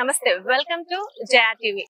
నమస్తే, welcome to Jaya TV.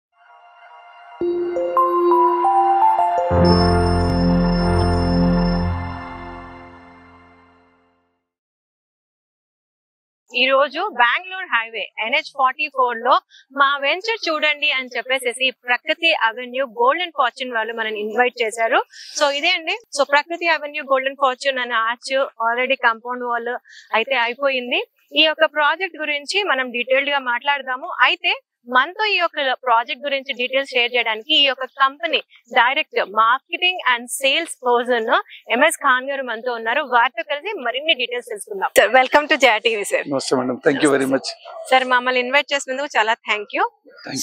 ఈ రోజు బెంగళూరు హైవే NH44 లో మా వెంచర్ చూడండి అని చెప్పేసి ప్రకృతి అవెన్యూ గోల్డెన్ ఫార్చ్యూన్ వాళ్ళు మనని ఇన్వైట్ చేశారు. సో ఇదే అండి. సో ప్రకృతి అవెన్యూ గోల్డెన్ ఫార్చ్యూన్ అనే ఆర్చ్ ఆల్రెడీ కాంపౌండ్ వాల్ అయితే అయిపోయింది. ఈ యొక్క ప్రాజెక్ట్ గురించి మనం డీటెయిల్డ్ గా మాట్లాడదాము. అయితే మనతో ఈ యొక్క ప్రాజెక్ట్ గురించి డీటెయిల్స్ షేర్ చేయడానికి ఈ యొక్క company director marketing and sales person MS Khan గారు మనతో ఉన్నారు. వారితో కలిసి మరిన్ని డీటెయిల్స్ తెలుసుకుందాం. Sir, welcome to Jaya TV. Sir నమస్తే madam, thank you very much. Sir, మమ్మల్ని ఇన్వైట్ చేసినందుకు చాలా థాంక్యూ.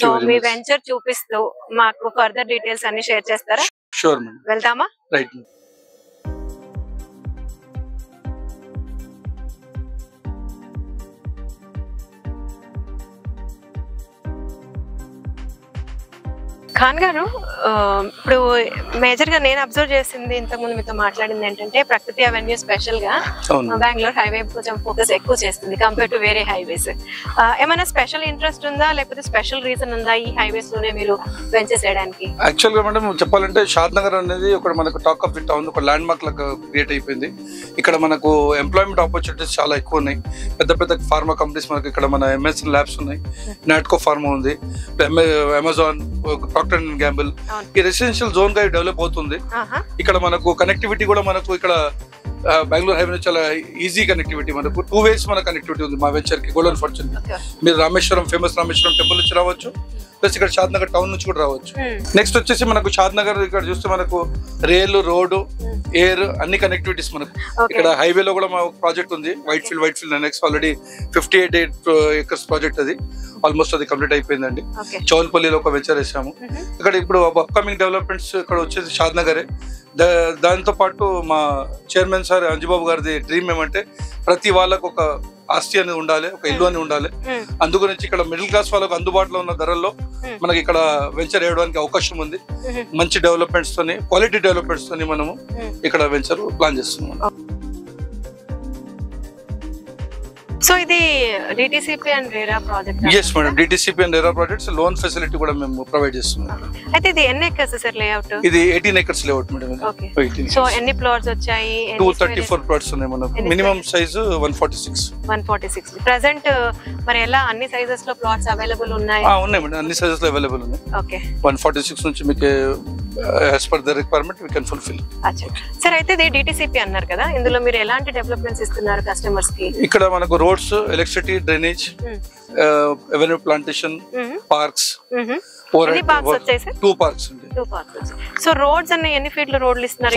సో మీ వెంచర్ చూపిస్తూ మాకు ఫర్దర్ డీటెయిల్స్ అన్ని షేర్ చేస్తారా? Sure madam. వెళ్దామా? రైట్. ఖాన్ గారు, ఇప్పుడు మేజర్ గా నేను అబ్జర్వ్ చేసింది, ఇంతకుముందు మీతో మాట్లాడింది ఏంటంటే ప్రకృతి అవెన్యూ స్పెషల్ గా బెంగళూరు హైవే కొంచెం ఫోకస్ ఎక్కువ చేస్తుంది కంపేర్ టు వేరే హైవేస్. ఏమైనా స్పెషల్ ఇంట్రెస్ట్ ఉందా, లేకపోతే స్పెషల్ రీజన్ ఉందా ఈ హైవేస్ లోనే మీరు వెంచర్ చేయడానికి? యాక్చువల్ గా మేడం చెప్పాలంటే షాద్ నగర్ అనేది ఒక మనకు టాక్ ఆఫ్ ది టౌన్, ఒక ల్యాండ్ మార్క్ లాగా క్రియేట్ అయిపోయింది. ఇక్కడ మనకు ఎంప్లాయ్మెంట్ ఆపర్చునిటీస్ చాలా ఎక్కువ ఉన్నాయి. పెద్ద పెద్ద ఫార్మా కంపెనీస్ మనకి ఇక్కడ మన MSN ల్యాబ్స్ ఉన్నాయి, నాట్కో ఫార్మా ఉంది, అమెజాన్, ప్రాక్టర్ అండ్ గ్యాంబుల్. ఈ రెసిడెన్షియల్ జోన్ గా డెవలప్ అవుతుంది. ఇక్కడ మనకు కనెక్టివిటీ కూడా మనకు ఇక్కడ బెంగళూరు హైవే చాలా ఈజీ కనెక్టివిటీ, మనకు 2 ways మన కనెక్టివిటీ ఉంది మా వెంచర్ కి గోల్డెన్ ఫార్చ్యూన్. మీరు రామేశ్వరం, ఫేమస్ రామేశ్వరం టెంపుల్ నుంచి రావచ్చు, ప్లస్ ఇక్కడ షాద్ నగర్ టౌన్ నుంచి కూడా రావచ్చు. నెక్స్ట్ వచ్చేసి మనకు షాద్ నగర్ ఇక్కడ చూస్తే మనకు రైలు, రోడ్డు, ఎయిర్ అన్ని కనెక్టివిటీస్ మనకు ఇక్కడ హైవేలో కూడా మా ప్రాజెక్ట్ ఉంది. White field next already 58 acres project, అది ఆల్మోస్ట్ అది కంప్లీట్ అయిపోయిందండి. చౌల్పల్లిలో ఒక వెంచర్ వేసాము. ఇక్కడ ఇప్పుడు అప్కమింగ్ డెవలప్మెంట్స్ ఇక్కడ వచ్చేసి షాద్ నగరే. దాంతో పాటు మా చైర్మన్ సార్ అంజుబాబు గారిది డ్రీమ్ ఏమంటే ప్రతి వాళ్ళకు ఒక ఆస్తి అనేది ఉండాలి, ఒక ఇల్లు అని ఉండాలి. అందుగురించి ఇక్కడ మిడిల్ క్లాస్ వాళ్ళకు అందుబాటులో ఉన్న ధరల్లో మనకి ఇక్కడ వెంచర్ వేయడానికి అవకాశం ఉంది. మంచి డెవలప్మెంట్స్ తోని, క్వాలిటీ డెవలప్మెంట్స్ తోని మనము ఇక్కడ వెంచర్ ప్లాన్ చేస్తున్నాం. సో ఇది DTCP and RERA project? yes madam, DTCP and RERA projects loan facility కూడా మేము ప్రొవైడ్ చేస్తున్నాం. అయితే ఇది ఎన్ని ఎకర్స్ సార్ లేఅవుట్? ఇది 18 acres లేఅవుట్ మేడం. సో ఎన్ని ఫ్లోర్స్ వచ్చాయి? 234 plots ఉన్నాయి మనకు. Minimum size 146. ప్రెజెంట్ మరి ఎలా అన్ని సైజెస్ లో ప్లాట్స్ అవైలబుల్ ఉన్నాయి? ఉన్నాయి మేడం, అన్ని సైజెస్ లో అవైలబుల్ ఉన్నాయి. ఓకే, 146 నుంచి మీకు as per the requirement we can fulfill. అచ్చా సార్, అయితే ఇది DTCP అన్నారు కదా, ఇందులో మీరు ఎలాంటి డెవలప్మెంట్స్ ఇస్తున్నారు కస్టమర్స్ కి? ఇక్కడ మనకు roads, electricity, drainage, avenue plantation, parks. ఎన్ని పార్క్స్ వచ్చాయి సార్? 2 parks అండి. 2 parks. సో రోడ్స్ అన్ని ఎన్ని ఫీట్ రోడ్లు ఇస్తున్నారు?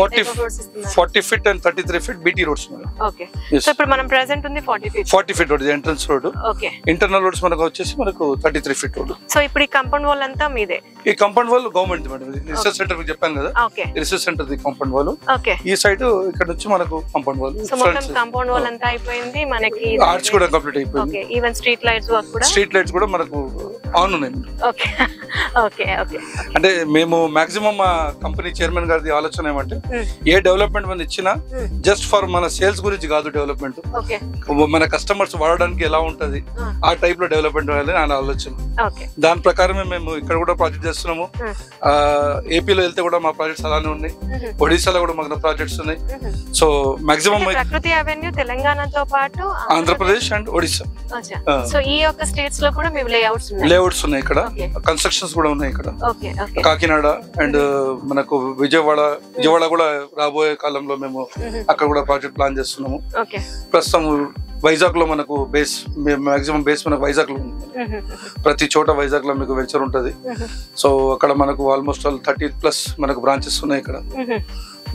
40 feet and 33 feet BT roads. Okay, so ఇప్పుడు మనం ప్రెజెంట్ ఉంది 40 feet road, entrance road. Okay, internal roads మనకు వచ్చేసి మనకు 33 feet రోడ్. సో ఇప్పుడు ఈ కాంపౌండ్ వాల్ అంతా మీదే? ఈ compound wall government madam, research centre మీకు చెప్పాను కదా. Okay, research centre the compound wall. Okay, ఈ సైడ్ ఇక్కడ నుంచి మనకు కాంపౌండ్ వాల్. సో మొత్తం కాంపౌండ్ వాల్ అంతా అయిపోయింది మనకి. ఆర్చ్ కూడా కంప్లీట్ అయిపోయింది. Okay, even street lights work కూడా? స్ట్రీట్ లైట్స్ కూడా మనకు ఆన్ ఉన్నాయి. Okay okay okay. అంటే మేము మాక్సిమం మా కంపెనీ చైర్మన్ గారి ఆలోచన ఏమంటే ఏ డెవలప్మెంట్ మనం ఇచ్చినా జస్ట్ ఫర్ మన సేల్స్ గురించి కాదు, డెవలప్మెంట్ మన కస్టమర్స్ వాడడానికి ఎలా ఉంటది ఆ టైప్ లో డెవలప్మెంట్ అవ్వాలి అని ఆలోచన. దాని ప్రకారమే మేము ఇక్కడ కూడా ప్రాజెక్ట్ చేస్తున్నాము. ఏపీలో వెళ్తే కూడా మా ప్రాజెక్ట్స్ అలానే ఉన్నాయి, ఒడిశాలో కూడా మాకు ప్రాజెక్ట్స్ ఉన్నాయి. సో మాక్సిమం ప్రకృతి అవెన్యూ తెలంగాణతో పాటు ఆంధ్రప్రదేశ్ అండ్ ఒడిశా, సో ఈ యొక్క స్టేట్స్ లో కూడా మేము లేఅవుట్స్ ఉన్నాయి. ఇక్కడ కన్స్ట్రక్షన్స్ కూడా ఉన్నాయి. ఇక్కడ కాకినాడ అండ్ మనకు విజయవాడ కూడా రాబోయే కాలంలో మేము అక్కడ కూడా ప్రాజెక్ట్ ప్లాన్ చేస్తున్నాము. ప్రస్తుతం వైజాగ్ లో మనకు బేస్, మాక్సిమం బేస్ మనకు వైజాగ్ లో ఉంది. ప్రతి చోట వైజాగ్ లో మీకు వెంచర్ ఉంటది. సో అక్కడ మనకు ఆల్మోస్ట్ 30+ మనకు బ్రాంచెస్ ఉన్నాయి. ఇక్కడ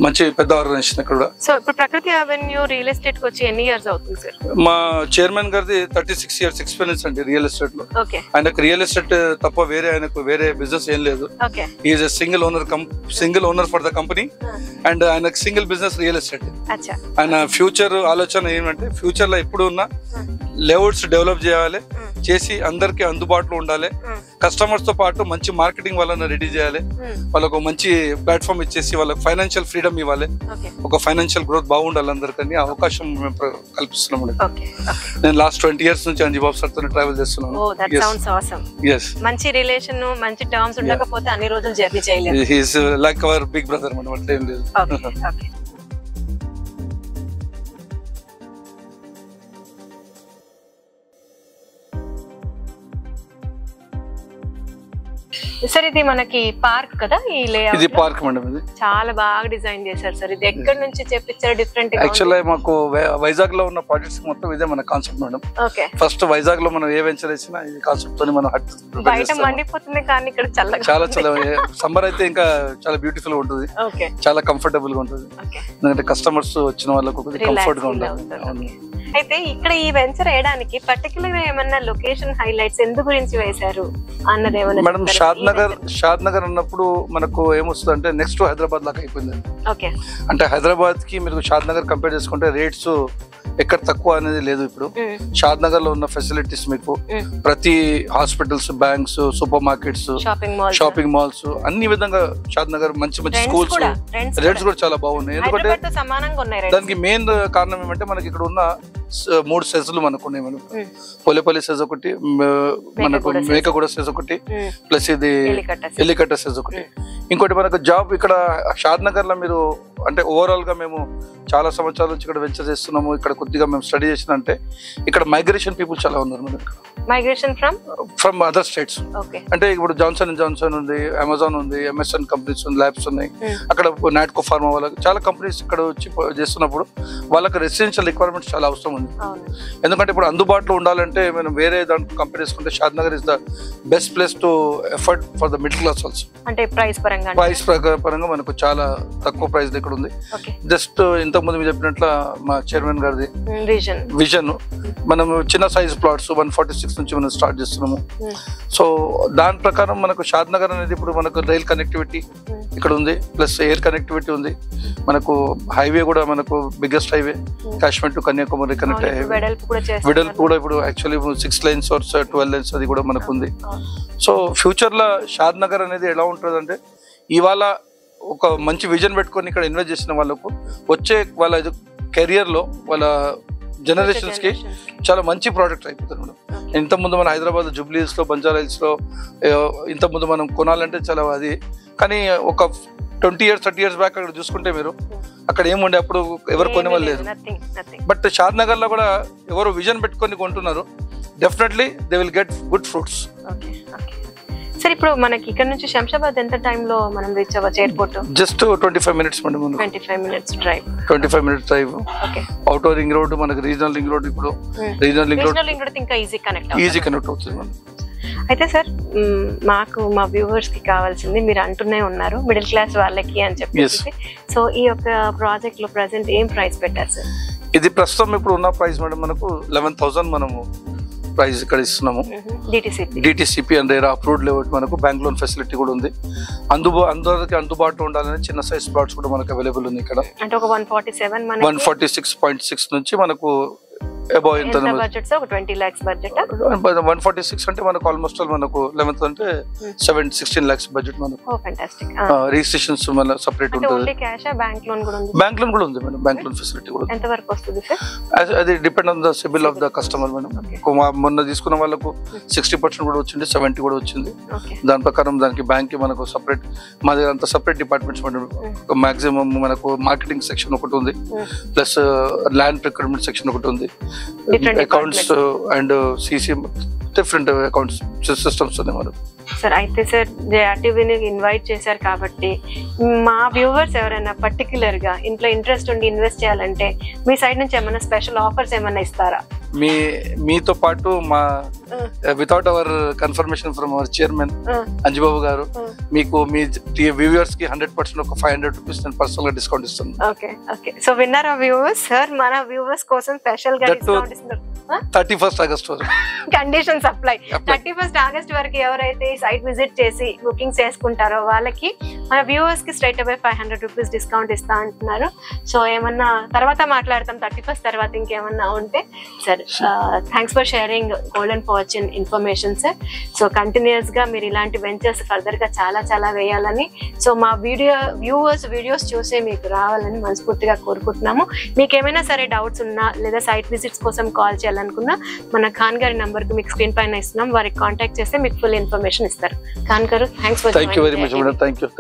మంచి పెద్ద ఆర్గనైజేషన్ ఇక్కడ. సో ఇప్పుడు ప్రకృతి అవెన్యూ రియల్ ఎస్టేట్ కి వచ్చి ఎన్ని ఇయర్స్ అవుతుంది సార్? మా చైర్మన్ గారిది 36 years ఎక్స్పీరియన్స్ అండి రియల్ ఎస్టేట్ లో. ఆయనకు రియల్ ఎస్టేట్ తప్ప ఆయనకు వేరే బిజినెస్ ఏం లేదు. Is single owner for the company and ఆయనకు సింగిల్ బిజినెస్ రియల్ ఎస్టేట్. ఆయన ఫ్యూచర్ ఆలోచన ఏమంటే ఫ్యూచర్ లో ఎప్పుడు ఉన్న లేఅవుట్స్ డెవలప్ చేయాలి, చేసి అందరికి అందుబాటులో ఉండాలి, కస్టమర్స్ తో పాటు మంచి మార్కెటింగ్ వాళ్ళని రెడీ చేయాలి, వాళ్ళకు మంచి ప్లాట్ఫామ్ ఇచ్చేసి వాళ్ళకి ఫైనాన్షియల్ ఫ్రీడమ్ ఇవ్వాలి, ఒక ఫైనాన్షియల్ గ్రోత్ బాగుండాలి అందరికీ అవకాశం మేము కల్పిస్తున్నాం. నేను లాస్ట్ 20 years నుంచి అంజీబాబు సార్ తో ట్రావెల్ చేస్తున్నాను. మంచి రిలేషన్, మంచి టర్మ్స్ ఉండకపోతే అన్ని రోజులు జర్నీ చేయలేదు. He is like our big brother మనం అంటే ఏం లేదు. సార్ ఇది మనకి పార్క్ కదా, ఈ లేఅవుట్ ఇది పార్క్ మేడం. ఇది చాలా బాగా డిజైన్ చేశారు సార్. ఇది ఎక్కడి నుంచి చేపించారు? డిఫరెంట్ యాక్చువల్లీ మాకు వైజాగ్ లో ఉన్న ప్రాజెక్ట్స్ మొత్తం ఇదే మన కాన్సెప్ట్ మేడం. ఫస్ట్ వైజాగ్ లో మనం ఏ వెంచర్ వేసినా ఈ కాన్సెప్ట్ తోని మనం బయట మండిపోతుంది కానీ ఇక్కడ చాలా సమ్మర్ అయితే ఇంకా చాలా బ్యూటిఫుల్ గా ఉంటుంది, చాలా కంఫర్టబుల్ గా ఉంటుంది. ఎందుకంటే కస్టమర్స్ వచ్చిన వాళ్ళకు కంఫర్ట్ గా ఉండాలి. అయితే ఇక్కడ ఈ వెంచర్ వేయడానికి పర్టికులర్ గా ఏమన్నా లొకేషన్ హైలైట్స్ ఎందు గురించి వేశారు అన్నది ఏమన్నా మేడం? షాద్ నగర్ అన్నప్పుడు మనకు ఏమొస్తుంది అంటే నెక్స్ట్ హైదరాబాద్ లాగా అయిపోయింది. అంటే హైదరాబాద్ కి మీరు షాద్ నగర్ కంపేర్ చేసుకుంటే రేట్స్ ఎక్కడ తక్కువ అనేది లేదు. ఇప్పుడు షాద్ నగర్ లో ఉన్న ఫెసిలిటీస్ మీకు ప్రతి hospitals, banks, super markets, shopping malls అన్ని విధంగా షాద్ నగర్ మంచి మంచి స్కూల్స్, రేట్స్ కూడా చాలా బాగున్నాయి. ఎందుకంటే దానికి మెయిన్ కారణం ఏమంటే మనకి ఇక్కడ ఉన్న 3 సెజ్లు మనకు ఉన్నాయి. మనకు పోలేపల్లి సెజ్ ఒకటి, మనకు మేకగూడ సెజ్ ఒకటి, ప్లస్ ఇది ఎల్లికట్ట సెజ్ ఒకటి. ఇంకోటి మనకు జాబ్ ఇక్కడ షాద్ నగర్ లో మీరు అంటే ఓవరాల్ గా మేము చాలా సంవత్సరాల నుంచి ఇక్కడ వెంచర్ చేస్తున్నాము. ఇక్కడ కొద్దిగా మేము స్టడీ చేసిన అంటే ఇక్కడ మైగ్రేషన్ పీపుల్ చాలా ఉన్నారు మనకు. Migration from other states. అంటే ఇప్పుడు జాన్సన్ అండ్ జాన్సన్ ఉంది, అమెజాన్ ఉంది, ఎంఎస్ఎన్ కంపెనీస్ ఉంది, ల్యాబ్స్ ఉన్నాయి. అక్కడ నాట్కో ఫార్మా వాళ్ళకి చాలా కంపెనీస్ ఇక్కడ వచ్చి చేస్తున్నప్పుడు వాళ్ళకి రెసిడెన్షియల్ రిక్వైర్మెంట్స్ చాలా అవసరం ఉంది. ఎందుకంటే ఇప్పుడు అందుబాటులో ఉండాలంటే మనం వేరే దాంట్లో కంపేర్ చేసుకుంటే Shadnagar is the best place to effort for the middle class also. అంటే ప్రైస్ పరంగా మనకు చాలా తక్కువ ప్రైస్ ఇక్కడ ఉంది. జస్ట్ ఇంతకు ముందు మీరు చెప్పినట్లు మా చైర్మన్ గారిది విజన్, మనం చిన్న సైజ్ ప్లాట్స్ 146 నుంచి మనం స్టార్ట్ చేస్తున్నాము. సో దాని ప్రకారం మనకు షాద్ నగర్ అనేది ఇప్పుడు మనకు రైల్ కనెక్టివిటీ ఇక్కడ ఉంది, ప్లస్ ఎయిర్ కనెక్టివిటీ ఉంది. మనకు హైవే కూడా మనకు biggest highway Kashmir to Kanyakumari connect highway. వెడల్పు కూడా ఇప్పుడు యాక్చువల్లీ 6 lanes or 12 lanes అది కూడా మనకు ఉంది. సో ఫ్యూచర్ లో షాద్ నగర్ అనేది ఎలా ఉంటుంది అంటే ఇవాళ ఒక మంచి విజన్ పెట్టుకొని ఇక్కడ ఇన్వెస్ట్ చేసిన వాళ్ళకు వచ్చే వాళ్ళ కెరియర్ లో వాళ్ళ జనరేషన్స్ కి చాలా మంచి ప్రోడక్ట్ అయిపోతుంది మేడం. ఇంతకుముందు మన హైదరాబాద్ లో జూబ్లీస్ లో, బంజారా హిల్స్ లో ఇంతకుముందు మనం కొనాలంటే చాలా అది, కానీ ఒక 20 years 30 years బ్యాక్ అక్కడ చూసుకుంటే మీరు అక్కడ ఏముండే అప్పుడు ఎవరు కొనేవాళ్ళు లేదు. బట్ షాద్ నగర్ లో కూడా ఎవరు విజన్ పెట్టుకొని కొంటున్నారు, definitely they will get good fruits. Sir ఇప్పుడు మనకి ఇక్కడ నుంచి శంషాబాద్ ఎంత టైం లో మనం రీచ్ అవ్వచ్చు airport? Just 25 minutes madam. 25 minutes drive. 25 minutes drive. Outer ring road, మనకి రీజనల్ రింగ్ రోడ్, ఇప్పుడు రీజనల్ రింగ్ రోడ్ ఇంకా ఈజీ కనెక్ట్ అవుతుంది మేడం. అయితే సార్ మాకు మా వ్యూవర్స్ కి కావాల్సింది మీరు అంటూనే ఉన్నారు మిడిల్ క్లాస్ వాళ్ళకి అని చెప్పేసి. సో ఈ యొక్క ప్రాజెక్ట్ లో ప్రెసెంట్ ఏం ప్రైస్ పెట్టారు సార్? ఇది ప్రస్తుతం ఇప్పుడు ఉన్న ప్రైస్ మేడం మనకు 11,000 మనము ప్రైస్ ఇక్కడ ఇస్తున్నాము. డిటిసిపి అండ్ అప్రూవ్డ్ లెవెల్ మనకు బ్యాంక్ లోన్ ఫెసిలిటీ కూడా ఉంది. అందరికి అందుబాటులో ఉండాలని చిన్న సైజ్ ప్లాట్స్ కూడా మనకు అవైలబుల్ ఉంది ఇక్కడ. 146.6 నుంచి మనకు అబౌవ్ ఎంత బడ్జెట్ సార్? 20 lakhs budget. 146 అంటే మనకు ఆల్మోస్ట్ మనకు 11th అంటే 16 lakhs బడ్జెట్ మనకు. ఫ్యాంటాస్టిక్. రిజిస్ట్రేషన్స్ మన సెపరేట్ ఉంటుంది. ఓన్లీ క్యాష్ ఆ బ్యాంక్ లోన్ కూడా ఉంది? బ్యాంక్ లోన్ కూడా ఉంది మేడం. బ్యాంక్ లోన్ ఫెసిలిటీ కూడా. ఎంత వరకు వస్తుంది సార్? అది depend on the CIBIL of the customer madam. మొన్న తీసుకున్న వాళ్ళకు 60% కూడా వచ్చింది, 70 కూడా వచ్చింది. దాని ప్రకారం దానికి బ్యాంక్ కి మనకు సెపరేట్, మాది అంత సెపరేట్ డిపార్ట్మెంట్స్ మేడం. మాక్సిమం మనకు మార్కెటింగ్ సెక్షన్ ఒకటి ఉంది, ప్లస్ ల్యాండ్ ప్రొక్యూర్మెంట్ సెక్షన్ ఒకటి ఉంది, accounts and CC different accounts systems ఉన్నాయి మనం. సార్ అయితే సార్ జేఆర్టీవీని ఇన్వైట్ చేశారు కాబట్టి మా వ్యూవర్స్ ఎవరైనా పర్టికులర్ గా ఇంట్లో ఇంట్రెస్ట్ ఉండి ఇన్వెస్ట్ చేయాలంటే మీ సైడ్ నుంచి ఏమైనా స్పెషల్ ఆఫర్స్ ఏమైనా ఇస్తారా? మీతో పాటు మా without hour confirmation from our chairman Anjababu గారు మీకు మీ వ్యూవర్స్ కి 100% ఒక 500 rupees నేను పర్సనల్ గా డిస్కౌంట్ ఇస్తాను. Okay. So winner viewers sir మన వ్యూవర్స్ కోసం స్పెషల్ గా డిస్కౌంట్ ఇస్తున్నారు. 31st August వరకు కండిషన్స్ అప్లై. 31st August వరకు ఎవరైతే సైట్ విజిట్ చేసి బుకింగ్ చేసుకుంటారో వాళ్ళకి మన వ్యూవర్స్ కి స్ట్రైట్ అవే 500 rupees డిస్కౌంట్ ఇస్తా అంటున్నారు. సో ఏమన్నా తర్వాత మాట్లాడతాం 31st తర్వాత ఇంకేమన్నా ఉంటే. Sir thanks for sharing golden watching information sir. So continuous గా మీరు ఇలాంటి వెంచర్స్ ఫర్దర్ గా చాలా చాలా వేయాలని, సో మా వీడియోస్ చూసే మీకు రావాలని మనస్ఫూర్తిగా కోరుకుంటున్నాము. మీకు ఏమైనా సరే డౌట్స్ ఉన్నా లేదా సైట్ విజిట్స్ కోసం కాల్ చేయాలనుకున్నా మన ఖాన్ గారి నంబర్ కి మీకు స్క్రీన్ పైన ఇస్తున్నాం, వారికి కాంటాక్ట్ చేస్తే మీకు ఫుల్ ఇన్ఫర్మేషన్ ఇస్తారు. ఖాన్ గారు, thanks for thank you very much madam. Thank you.